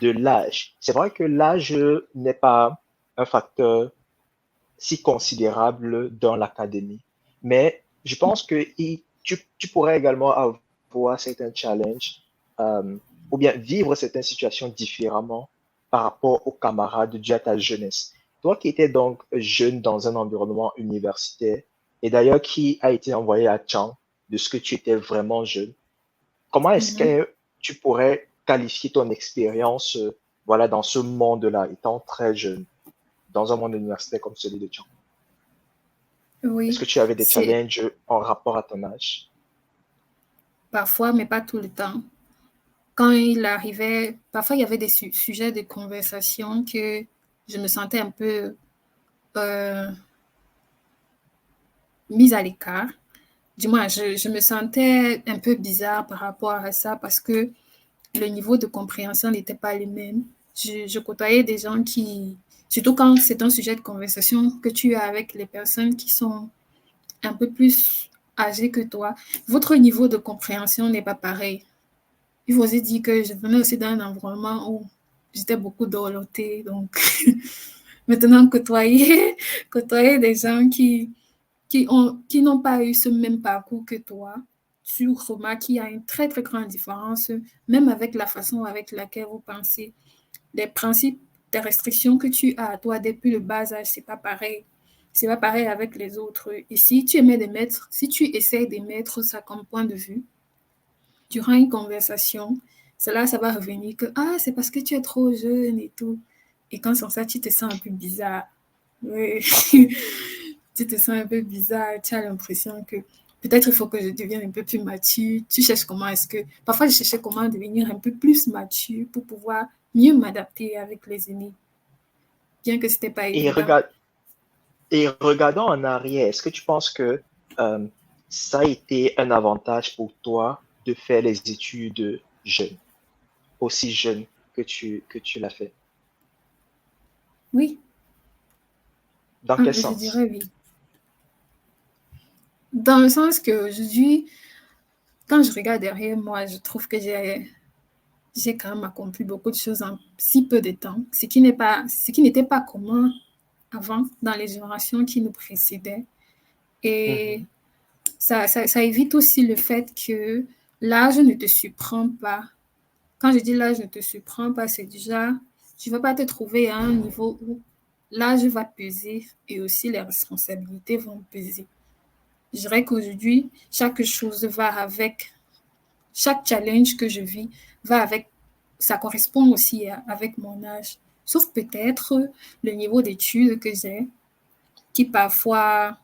de l'âge. C'est vrai que l'âge n'est pas un facteur si considérable dans l'académie, mais je pense que tu pourrais également avoir certains challenges ou bien vivre certaines situations différemment par rapport aux camarades dû à ta jeunesse. Toi qui étais donc jeune dans un environnement universitaire et d'ailleurs qui a été envoyé à Chang de ce que tu étais vraiment jeune, comment est-ce Mhm. que tu pourrais qualifier ton expérience voilà, dans ce monde-là, étant très jeune, dans un monde universitaire comme celui de Chang? Est-ce que Oui, tu avais des c'est challenges en rapport à ton âge? parfois, mais pas tout le temps. Quand il arrivait, parfois il y avait des sujets de conversation que je me sentais un peu euh, mise à l'écart. Du moins, je me sentais un peu bizarre par rapport à ça parce que le niveau de compréhension n'était pas le même. Je côtoyais des gens qui, surtout quand c'est un sujet de conversation que tu as avec les personnes qui sont un peu plus âgées que toi, votre niveau de compréhension n'est pas pareil. Il faut aussi dire que je venais aussi d'un environnement où j'étais beaucoup dorlotée. Donc, maintenant, côtoyer des gens qui n'ont pas eu ce même parcours que toi, tu remarques qu'il y a une très, très grande différence, même avec la façon avec laquelle vous pensez. Les principes, des restrictions que tu as, toi, depuis le bas âge, c'est pas pareil. C'est pas pareil avec les autres. Et si tu aimais de mettre, si tu essaies de mettre ça comme point de vue, durant une conversation, cela, ça va revenir que, ah, c'est parce que tu es trop jeune et tout. Et quand c'est ça, tu te sens un peu bizarre. Oui. Tu te sens un peu bizarre, tu as l'impression que peut-être il faut que je devienne un peu plus mature. Tu cherches comment est-ce que... Parfois, je cherchais comment devenir un peu plus mature pour pouvoir mieux m'adapter avec les aînés, bien que ce n'était pas Et, évident. regarde, et regardons en arrière, est-ce que tu penses que euh, ça a été un avantage pour toi de faire les études jeune, aussi jeune que tu l'as fait? Oui, Dans quel je dirais sens? oui. Dans le sens qu'aujourd'hui, quand je regarde derrière moi, je trouve que j'ai quand même accompli beaucoup de choses en si peu de temps, ce qui n'était pas commun avant dans les générations qui nous précédaient. Et Mhm. ça évite aussi le fait que l'âge ne te surprend pas. Quand je dis l'âge ne te surprend pas, c'est déjà, tu ne vas pas te trouver à un niveau où l'âge va peser et aussi les responsabilités vont peser. Je dirais qu'aujourd'hui, chaque chose va avec, chaque challenge que je vis va avec, ça correspond aussi avec mon âge. Sauf peut-être le niveau d'études que j'ai, qui parfois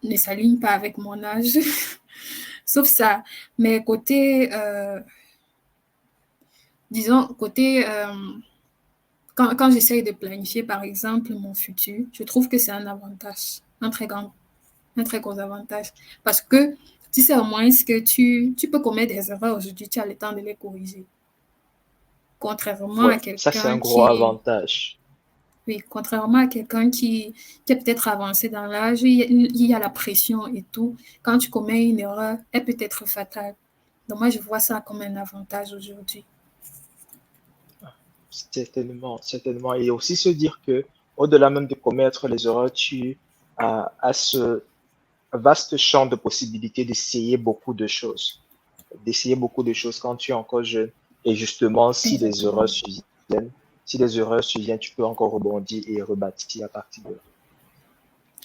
ne s'aligne pas avec mon âge. Sauf ça. Mais côté, quand j'essaye de planifier, par exemple, mon futur, je trouve que c'est un avantage, un très gros avantage. Parce que tu sais au moins ce que tu peux commettre des erreurs aujourd'hui, tu as le temps de les corriger. Contrairement à Ouais, ça c'est un quelqu'un gros qui, avantage. oui, contrairement à quelqu'un qui est peut-être avancé dans l'âge, il y a la pression et tout. Quand tu commets une erreur, elle peut être fatale. Donc moi, je vois ça comme un avantage aujourd'hui. Certainement, certainement. Et aussi se dire que, au-delà même de commettre les erreurs, tu as ce vaste champ de possibilités d'essayer beaucoup de choses quand tu es encore jeune. Et justement, Exactement. si des erreurs surviennent, tu peux encore rebondir et rebâtir à partir de là.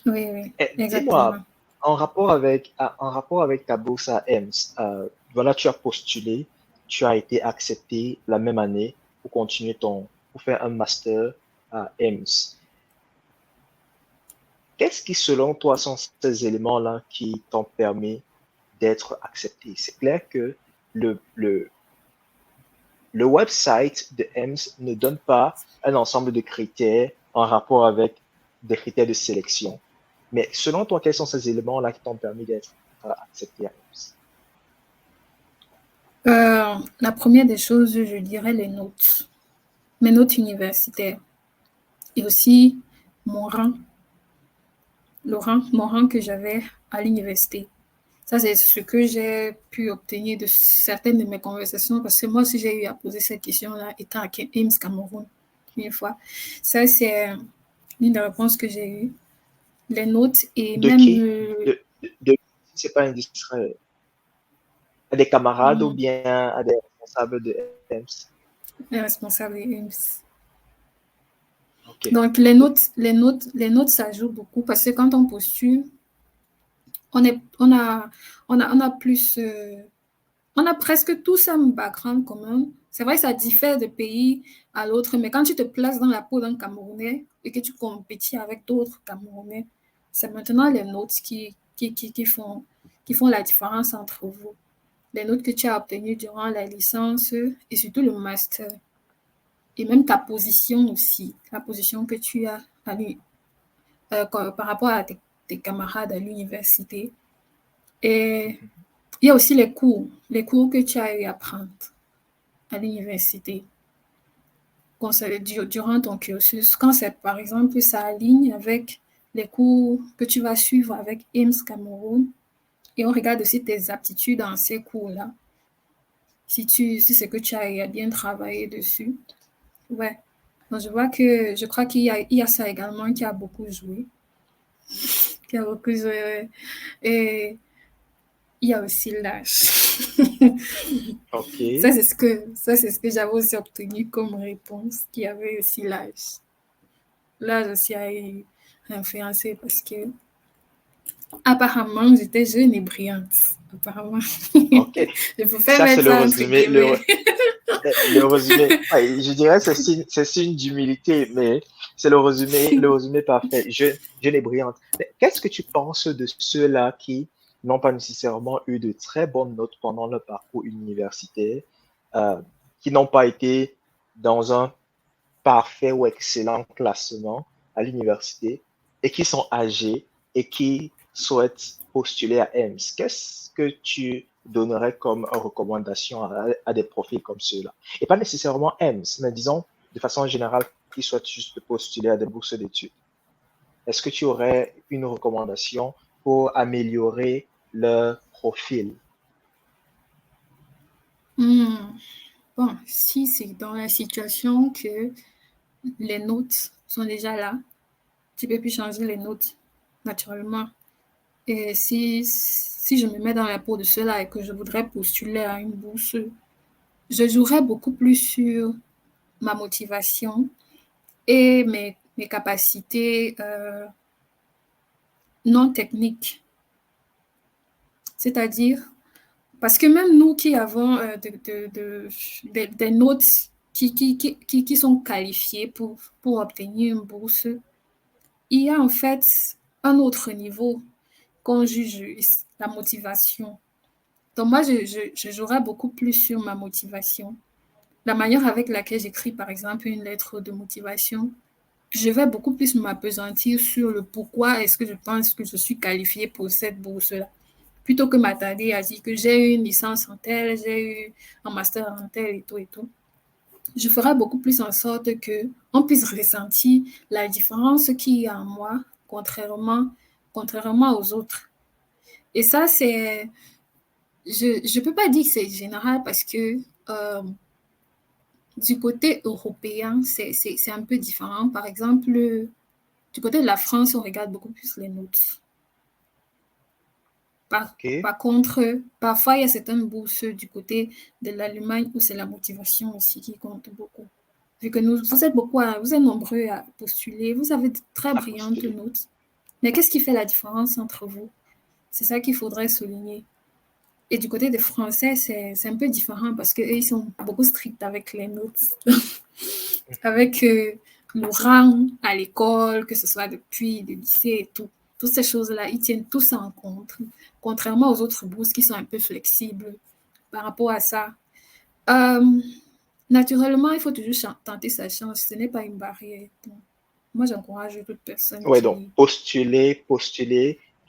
Oui, oui, exactement. Dis-moi, en rapport avec ta bourse à EMS, voilà, tu as postulé, tu as été accepté la même année pour pour faire un master à EMS. Qu'est-ce qui, selon toi, sont ces éléments-là qui t'ont permis d'être accepté? C'est clair que le, le, le website de EMS ne donne pas un ensemble de critères en rapport avec des critères de sélection. Mais selon toi, quels sont ces éléments-là qui t'ont permis d'être accepté à EMS? La première des choses, je dirais les notes, mes notes universitaires et aussi mon rang, mon rang que j'avais à l'université. Ça, c'est ce que j'ai pu obtenir de certaines de mes conversations, parce que moi aussi, j'ai eu à poser cette question-là, étant à IMS Cameroun, une fois. Ça, c'est une des réponses que j'ai eues. Les notes et De même qui? Si c'est pas indiscret. À des camarades ou bien à des responsables de EMS? les responsables des IMS. Ok. Donc, les notes, ça joue beaucoup parce que quand on postule, on, est, on a plus, on a presque tous un background commun. C'est vrai que ça diffère de pays à l'autre, mais quand tu te places dans la peau d'un Camerounais et que tu compétis avec d'autres Camerounais, c'est maintenant les notes qui font la différence entre vous. Les notes que tu as obtenues durant la licence et surtout le master. Et même ta position aussi, la position que tu as par rapport à tes camarades à l'université. Et il y a aussi les cours que tu as eu à prendre à l'université durant ton cursus. Quand c'est, par exemple, ça aligne avec les cours que tu vas suivre avec IMS Cameroun, et on regarde aussi tes aptitudes dans ces cours-là. Si c'est que tu as bien travaillé dessus. Ouais. Donc, je crois il y a ça également qui a beaucoup joué. Qui a beaucoup joué. Et il y a aussi l'âge. Ok. Ça, c'est ce que j'avais aussi obtenu comme réponse, qu'il y avait aussi l'âge. L'âge aussi a influencé parce que, apparemment, j'étais jeune et brillante. Apparemment. Ok. Je préfère Ça, c'est mettre le ça entre résumé. guillemets. Le résumé. Ouais, je dirais que c'est signe d'humilité, mais c'est le résumé parfait. Je n'ai brillante. Mais qu'est-ce que tu penses de ceux-là qui n'ont pas nécessairement eu de très bonnes notes pendant leur parcours universitaire, euh, qui n'ont pas été dans un parfait ou excellent classement à l'université et qui sont âgés et qui souhaitent postuler à EMS? Qu'est-ce que tu donnerais comme recommandation à des profils comme ceux-là? Et pas nécessairement EMS, mais disons de façon générale qui souhaitent juste postuler à des bourses d'études. Est-ce que tu aurais une recommandation pour améliorer leur profil? Hmm. Bon, si c'est dans la situation que les notes sont déjà là, tu peux plus changer les notes naturellement. Et si je me mets dans la peau de ceux-là et que je voudrais postuler à une bourse, je jouerais beaucoup plus sur ma motivation et mes capacités non techniques. C'est-à-dire, parce que même nous qui avons des notes qui sont qualifiées pour obtenir une bourse, il y a en fait un autre niveau qu'on juge la motivation. Donc moi, je jouerais beaucoup plus sur ma motivation. La manière avec laquelle j'écris, par exemple, une lettre de motivation, je vais beaucoup plus m'apesantir sur le pourquoi est-ce que je pense que je suis qualifiée pour cette bourse-là, plutôt que m'attarder à dire que j'ai eu une licence en tel, j'ai eu un master en tel et tout et tout. Je ferai beaucoup plus en sorte que on puisse ressentir la différence qu'il y a en moi, contrairement aux autres. Et ça, je peux pas dire que c'est général parce que du côté européen, c'est un peu différent. Par exemple, du côté de la France, on regarde beaucoup plus les notes. OK. Par contre, parfois, il y a certaines bourses du côté de l'Allemagne où c'est la motivation aussi qui compte beaucoup. Vu que vous êtes nombreux à postuler, vous avez de très À brillantes postuler. notes. Mais qu'est-ce qui fait la différence entre vous? C'est ça qu'il faudrait souligner. Et du côté des Français, c'est un peu différent parce qu'eux, ils sont beaucoup stricts avec les notes, avec le rang à l'école, que ce soit depuis le lycée et tout. Toutes ces choses-là, ils tiennent tout ça en compte, contrairement aux autres bourses qui sont un peu flexibles par rapport à ça. Euh, Naturellement, il faut toujours tenter sa chance. Ce n'est pas une barrière. Donc, moi, j'encourage toute personne Ouais, donc qui... postuler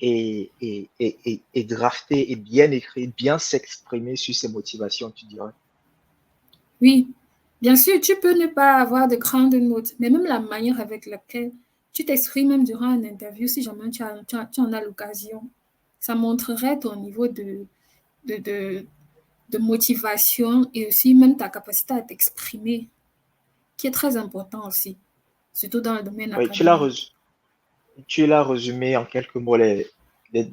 et drafter et bien écrire, bien s'exprimer sur ses motivations, tu dirais. Oui, bien sûr, tu peux ne pas avoir de grandes notes, mais même la manière avec laquelle tu t'exprimes même durant une interview, si jamais tu en as l'occasion, ça montrerait ton niveau de, de, de motivation et aussi même ta capacité à t'exprimer, qui est très important aussi, surtout dans le domaine Oui, académique. tu l'as résumé en quelques mots, les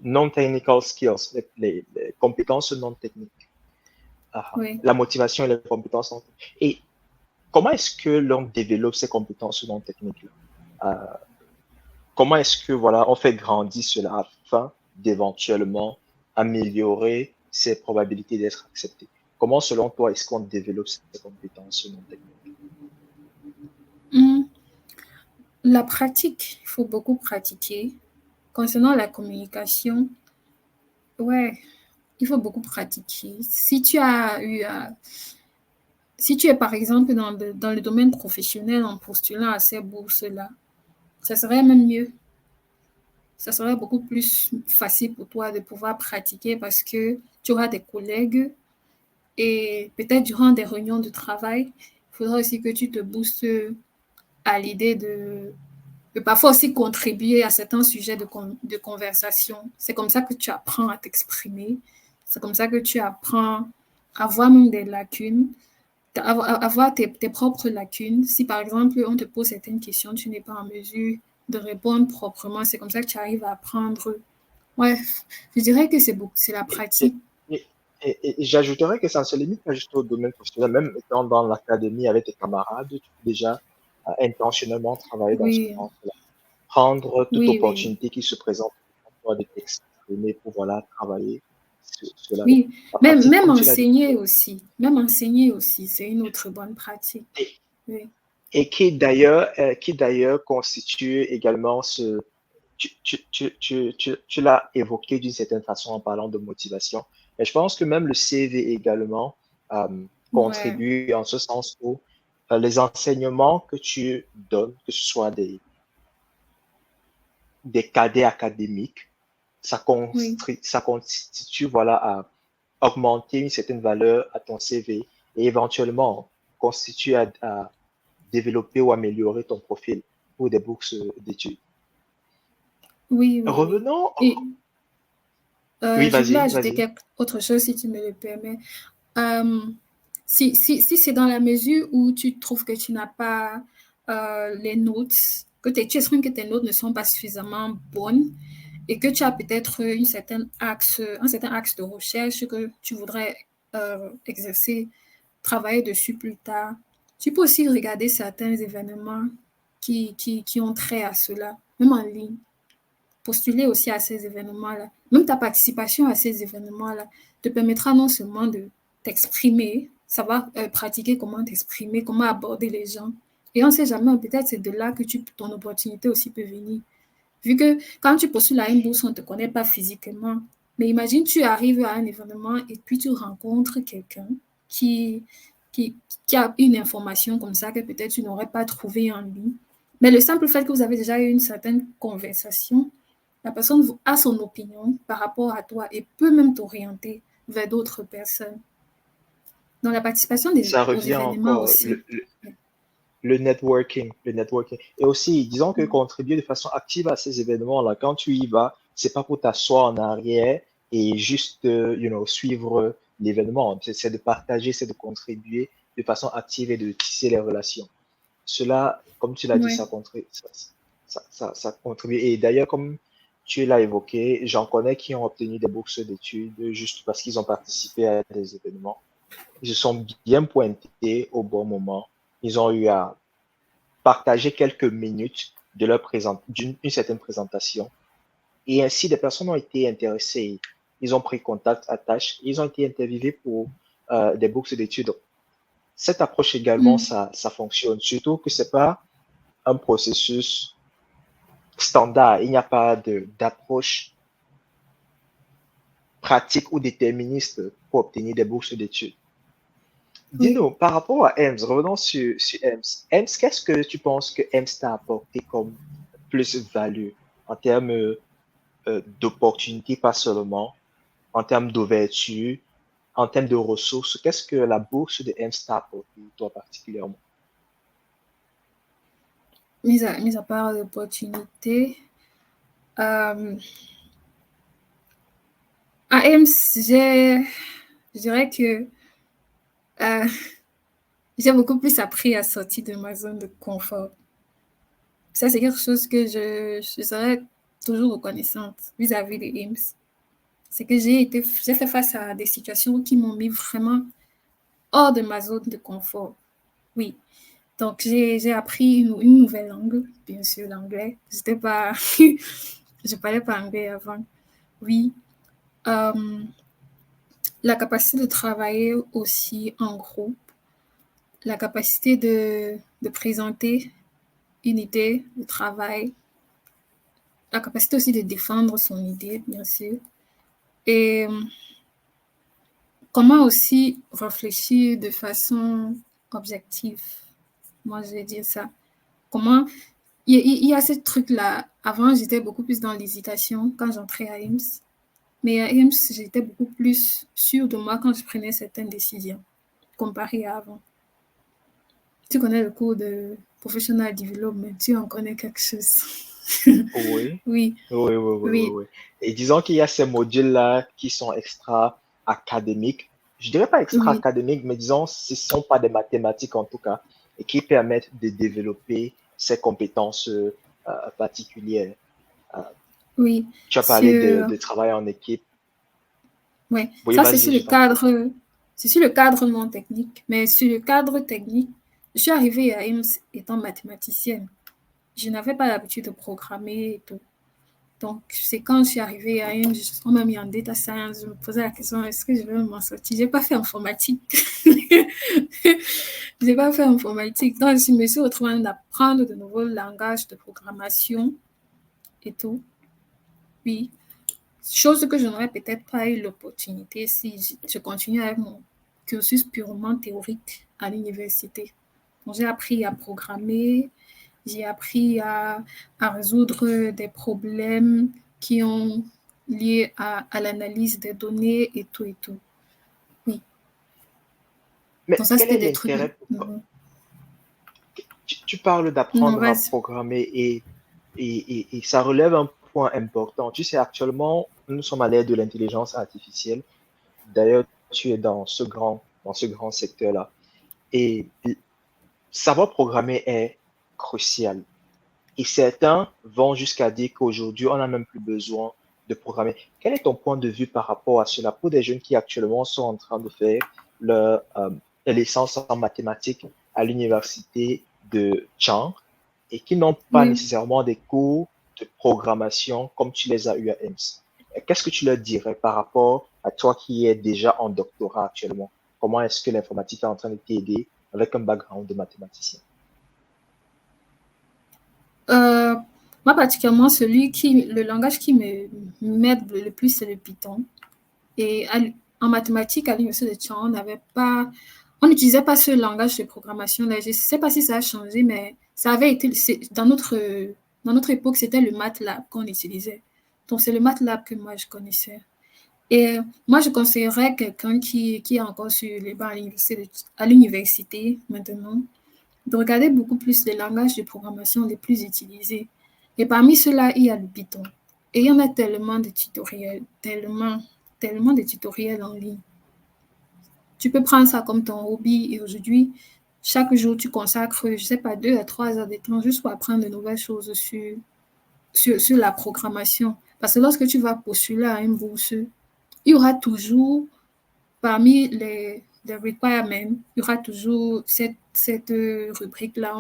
non-technical skills, les compétences non techniques. Oui. La motivation et les compétences non techniques. Et comment est-ce que l'on développe ces compétences non techniques-là? Euh, Comment est-ce que, voilà, on fait grandir cela afin d'éventuellement améliorer ses probabilités d'être accepté? Comment, selon toi, est-ce qu'on développe ces compétences non techniques? Hum, La pratique, il faut beaucoup pratiquer. Concernant la communication, ouais, il faut beaucoup pratiquer. Si tu es par exemple dans le domaine professionnel en postulant à ces bourses-là, ça serait même mieux. Ça serait beaucoup plus facile pour toi de pouvoir pratiquer parce que tu auras des collègues et peut-être durant des réunions de travail, il faudra aussi que tu te boostes à l'idée de parfois aussi contribuer à certains sujets de conversation. C'est comme ça que tu apprends à t'exprimer. C'est comme ça que tu apprends à voir même des lacunes, à voir tes propres lacunes. Si par exemple on te pose certaines questions, tu n'es pas en mesure de répondre proprement, c'est comme ça que tu arrives à apprendre. Ouais, je dirais que c'est la Et, pratique. et, et, et j'ajouterais que ça ne se limite pas juste au domaine professionnel, même étant dans l'académie avec tes camarades, tu peux déjà intentionnellement travailler dans ce Oui, sens-là. Prendre toute oui, oui. opportunité qui se présente à toi de t'exprimer pour voilà, travailler sur cela. Donc, Oui, la pratique, même comme tu l'as dit, même enseigner aussi, c'est une autre bonne pratique. et, Oui, et qui d'ailleurs constitue également tu l'as évoqué d'une certaine façon en parlant de motivation, mais je pense que même le CV également ouais, contribue en ce sens où les enseignements que tu donnes, que ce soit des cadets académiques, oui, ça constitue voilà, à augmenter une certaine valeur à ton CV et éventuellement constitue à développer ou améliorer ton profil pour des bourses d'études. oui, oui, oui. Revenons. Et Oui, je voulais vas-y, ajouter vas-y. autre chose si tu me le permets. Euh, si c'est dans la mesure où tu trouves que tu n'as pas les notes, tu estimes que tes notes ne sont pas suffisamment bonnes et que tu as peut-être un certain axe de recherche que tu voudrais exercer, travailler dessus plus tard, tu peux aussi regarder certains événements qui ont trait à cela, même en ligne, postuler aussi à ces événements-là. Même ta participation à ces événements-là te permettra non seulement de t'exprimer, savoir pratiquer comment t'exprimer, comment aborder les gens. Et on ne sait jamais, peut-être c'est de là que ton opportunité aussi peut venir. Vu que quand tu postules à une bourse, on ne te connaît pas physiquement. Mais imagine, tu arrives à un événement et puis tu rencontres quelqu'un qui, qui, qui a une information comme ça que peut-être tu n'aurais pas trouvé en ligne. Mais le simple fait que vous avez déjà eu une certaine conversation, la personne a son opinion par rapport à toi et peut même t'orienter vers d'autres personnes. Dans la participation Ça aux revient événements encore, aussi. le networking, le networking. Et aussi, disons que contribuer de façon active à ces événements-là, quand tu y vas, c'est pas pour t'asseoir en arrière et juste, suivre l'événement. C'est de partager, c'est de contribuer de façon active et de tisser les relations. Cela, comme tu l'as dit, Oui, ça contribue. Et d'ailleurs, comme tu l'as évoqué, j'en connais qui ont obtenu des bourses d'études juste parce qu'ils ont participé à des événements. Ils se sont bien pointés au bon moment. Ils ont eu à partager quelques minutes de d'une certaine présentation. Et ainsi, des personnes ont été intéressées. Ils ont pris contact à tâche. Ils ont été interviewés pour des bourses d'études. Cette approche également, mm, ça fonctionne. Surtout que c'est pas un processus standard. Il n'y a pas d'approche pratique ou déterministe pour obtenir des bourses d'études. oui. Dis-nous, par rapport à EMS, revenons sur EMS. EMS, qu'est-ce que tu penses que EMS t'a apporté comme plus-value en termes d'opportunités, pas seulement, en termes d'ouverture, en termes de ressources? Qu'est-ce que la bourse de EMS t'a apporté, toi particulièrement? Mis à part l'opportunité, euh, À EMS, je dirais que euh, j'ai beaucoup plus appris à sortir de ma zone de confort. Ça, c'est quelque chose que je serais toujours reconnaissante vis-à-vis de EMS. C'est que j'ai fait face à des situations qui m'ont mis vraiment hors de ma zone de confort. Oui. Donc, j'ai appris une nouvelle langue, bien sûr, l'anglais. J'étais pas, je parlais pas anglais avant. Oui. Euh, la capacité de travailler aussi en groupe, la capacité de présenter une idée de travail, la capacité aussi de défendre son idée, bien sûr. Et comment aussi réfléchir de façon objective. Moi, je vais dire ça. Comment il y a ce truc-là. Avant, j'étais beaucoup plus dans l'hésitation quand j'entrais à IMS. Mais à IMS, j'étais beaucoup plus sûre de moi quand je prenais certaines décisions, comparé à avant. Tu connais le cours de professional development, tu en connais quelque chose. Oui, Oui, oui, oui, oui, oui, oui, oui. Et disons qu'il y a ces modules-là qui sont extra-académiques. Je dirais pas oui, extra-académiques, mais disons, ce ne sont pas des mathématiques en tout cas, et qui permettent de développer ces compétences particulières. Euh, oui. Tu as parlé Sur, de travail en équipe. ouais. Oui, Ça, vas-y, je t'en prie. c'est sur le cadre non technique. Mais sur le cadre technique, je suis arrivée à IMS étant mathématicienne. Je n'avais pas l'habitude de programmer et tout. Donc, c'est quand je suis arrivée à IMS, on m'a mis en data science, je me posais la question, est-ce que je vais m'en sortir? J'ai pas fait informatique. J'ai pas fait informatique. Donc, je me suis retrouvée à apprendre de nouveaux langages de programmation et tout. Oui. Chose que je n'aurais peut-être pas eu l'opportunité si je continue avec mon cursus purement théorique à l'université. Donc, j'ai appris à programmer, j'ai appris à résoudre des problèmes qui ont lié à l'analyse des données et tout et tout. Oui. Donc, Mais ça, quel c'était est des trucs. l'intérêt? Tu parles Non, d'apprendre à vas-y. programmer et ça relève un point important. Tu sais, actuellement, nous sommes à l'ère de l'intelligence artificielle. D'ailleurs, tu es dans ce grand secteur-là. Et savoir programmer est crucial. Et certains vont jusqu'à dire qu'aujourd'hui, on n'a même plus besoin de programmer. Quel est ton point de vue par rapport à cela pour des jeunes qui actuellement sont en train de faire leur licence en mathématiques à l'université de Chang et qui n'ont pas Oui. nécessairement des cours de programmation comme tu les as eu à EMS? Qu'est-ce que tu leur dirais par rapport à toi qui es déjà en doctorat actuellement? Comment est-ce que l'informatique est en train de t'aider avec un background de mathématicien? Euh, moi, particulièrement, le langage qui m'aide le plus, c'est le Python. Et en mathématiques, à l'université de Caen, on n'utilisait pas ce langage de programmation-là. Je ne sais pas si ça a changé, mais ça avait été, dans notre époque, c'était le MATLAB qu'on utilisait. Donc, c'est le MATLAB que moi, je connaissais. Et moi, je conseillerais quelqu'un qui est encore sur les bancs à l'université maintenant, de regarder beaucoup plus les langages de programmation les plus utilisés. Et parmi ceux-là, il y a le Python. Et il y en a tellement de tutoriels, tellement de tutoriels en ligne. Tu peux prendre ça comme ton hobby et aujourd'hui, chaque jour, tu consacres, je ne sais pas, 2 à 3 heures de temps juste pour apprendre de nouvelles choses sur la programmation. Parce que lorsque tu vas postuler à une bourse, il y aura toujours, parmi les requirements, il y aura toujours cette rubrique-là,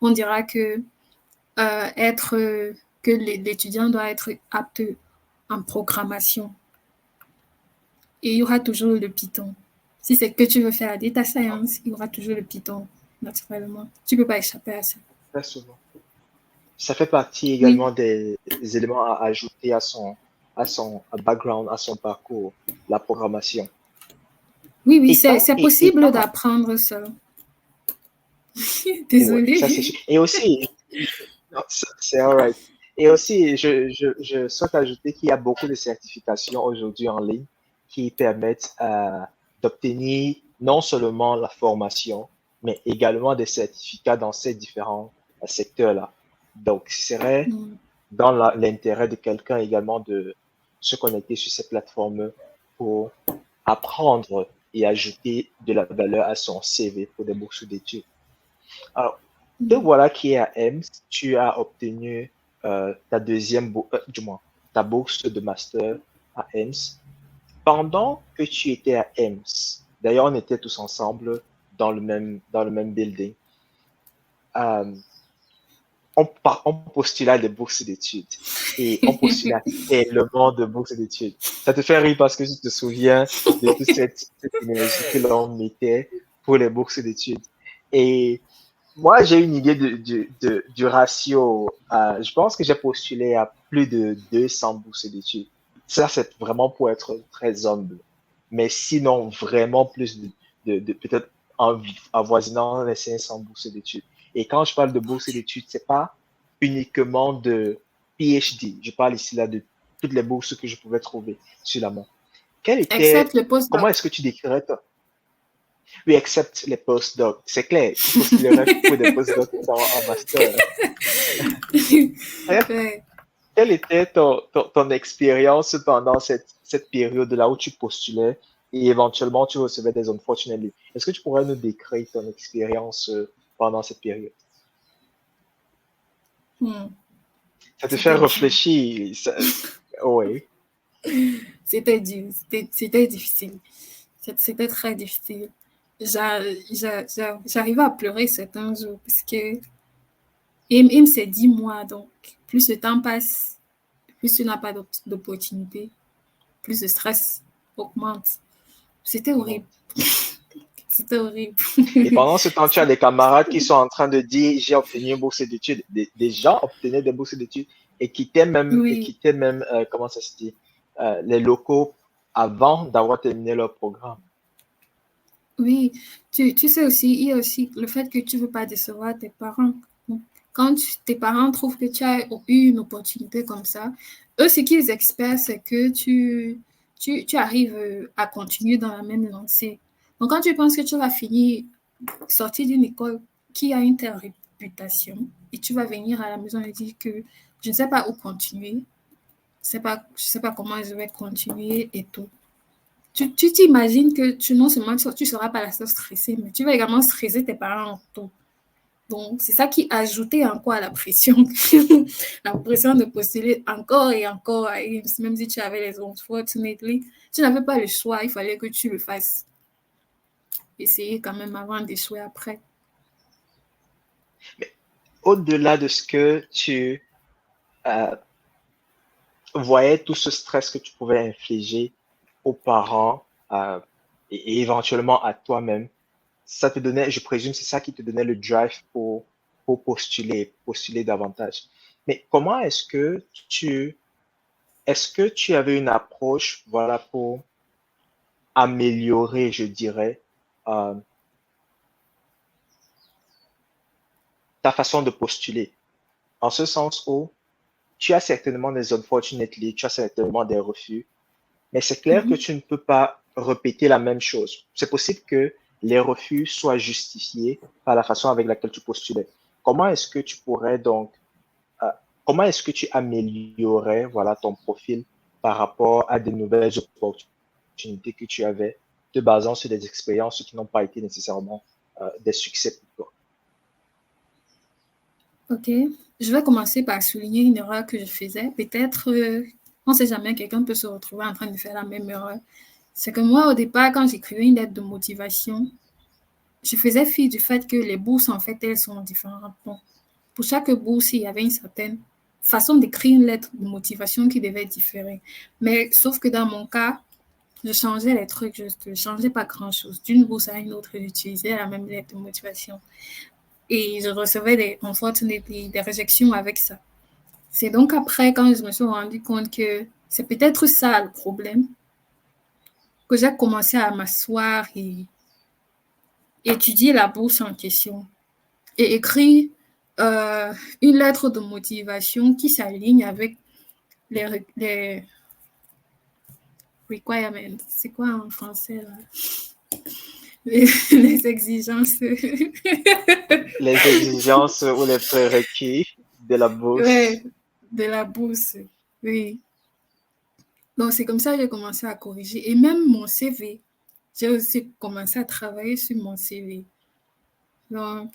on dira que être que l'étudiant doit être apte en programmation. Et il y aura toujours le Python. Si c'est que tu veux faire la data science, il y aura toujours le Python, naturellement. Tu ne peux pas échapper à ça. Très souvent. Ça fait partie Oui, également des éléments à ajouter à son background, à son parcours, la programmation. oui, oui, Et tant, c'est et possible tant, d'apprendre ça. ouais, ça c'est sûr. Désolée. Et aussi, non, c'est alright. Et aussi, je souhaite ajouter qu'il y a beaucoup de certifications aujourd'hui en ligne qui permettent d'obtenir non seulement la formation, mais également des certificats dans ces différents secteurs-là. Donc, ce serait Mm. dans l'intérêt de quelqu'un également se connecter sur ces plateformes pour apprendre et ajouter de la valeur à son CV pour des bourses d'études. Alors, te voilà qui est à EMS, tu as obtenu ta du moins, ta bourse de master à EMS. Pendant que tu étais à EMS, d'ailleurs, on était tous ensemble dans le même building, euh, on postulait à des bourses d'études et on postulait à tellement de bourses d'études. Ça te fait rire parce que tu te souviens de toute cette énergie que l'on mettait pour les bourses d'études. Et moi, j'ai une idée du ratio. Je pense que j'ai postulé à plus de 200 bourses d'études. Ça, c'est vraiment pour être très humble. Mais sinon, vraiment plus de peut-être avoisinant les 500 bourses d'études. Et quand je parle de bourses d'études, c'est pas uniquement de PhD. Je parle ici là de toutes les bourses que je pouvais trouver sur la main. Except le Comment postdoc. est-ce que tu décrirais toi? Oui, except les postdocs. C'est clair, tu postulerais pour des postdocs en master. Bref, Ouais. quelle était ton expérience pendant cette période-là où tu postulais et éventuellement tu recevais des unfortunate leave? Est-ce que tu pourrais nous décrire ton expérience pendant cette période? Hmm. Ça te fait C'était dur. réfléchir. Oui. C'était dur. C'était difficile. C'était très difficile. J'arrivais à pleurer certains jours parce que il s'est dit moi, donc plus le temps passe, plus tu n'as pas d'opportunité, plus le stress augmente. C'était Mhm. horrible. C'était horrible. Et pendant ce temps, tu as des camarades qui sont en train de dire, j'ai obtenu une bourse d'études. Des gens obtenaient des bourses d'études et Oui, quittaient même, comment ça se dit, les locaux avant d'avoir terminé leur programme. oui. Tu sais aussi, il y a aussi le fait que tu ne veux pas décevoir tes parents. Donc, quand tes parents trouvent que tu as eu une opportunité comme ça, eux, ce qu'ils espèrent, c'est que tu arrives à continuer dans la même lancée. Donc, quand tu penses que tu vas finir, sortir d'une école qui a une telle réputation, et tu vas venir à la maison et dire que je ne sais pas où continuer, je sais pas comment je vais continuer et tout. Tu t'imagines que non seulement tu ne seras pas la seule stressée, mais tu vas également stresser tes parents en tout. Donc, c'est ça qui ajoutait encore à la pression. La pression de postuler encore et encore à IMSS, même si tu avais les unfortunately. Tu n'avais pas le choix, il fallait que tu le fasses. Essayer quand même avant d'échouer après. Mais au-delà de ce que tu euh, voyais, tout ce stress que tu pouvais infliger aux parents et éventuellement à toi-même, ça te donnait, je présume, c'est ça qui te donnait le drive pour postuler davantage. Mais comment est-ce que tu avais une approche, voilà, pour améliorer, je dirais, euh, ta façon de postuler? En ce sens où tu as certainement des unfortunately, tu as certainement des refus, mais c'est clair que Mhm. tu ne peux pas répéter la même chose. C'est possible que les refus soient justifiés par la façon avec laquelle tu postulais. Comment est-ce que tu pourrais donc, euh, comment est-ce que tu améliorais, voilà, ton profil par rapport à des nouvelles opportunités que tu avais, te basant sur des expériences qui n'ont pas été nécessairement des succès pour toi? Ok. Je vais commencer par souligner une erreur que je faisais. Peut-être, on ne sait jamais, quelqu'un peut se retrouver en train de faire la même erreur. C'est que moi, au départ, quand j'écrivais une lettre de motivation, je faisais fi du fait que les bourses, en fait, elles sont différentes. Bon, pour chaque bourse, il y avait une certaine façon d'écrire une lettre de motivation qui devait différer. Mais sauf que dans mon cas, je changeais les trucs, je ne changeais pas grand-chose. D'une bourse à une autre, j'utilisais la même lettre de motivation. Et je recevais des réjections avec ça. C'est donc après, quand je me suis rendu compte que c'est peut-être ça le problème, que j'ai commencé à m'asseoir et étudier la bourse en question et écrire une lettre de motivation qui s'aligne avec les requirements. C'est quoi en français là? Les exigences. Les exigences ou les prérequis de la bourse. Ouais, de la bourse. Oui. Donc, c'est comme ça que j'ai commencé à corriger. Et même mon CV, j'ai aussi commencé à travailler sur mon CV. Donc,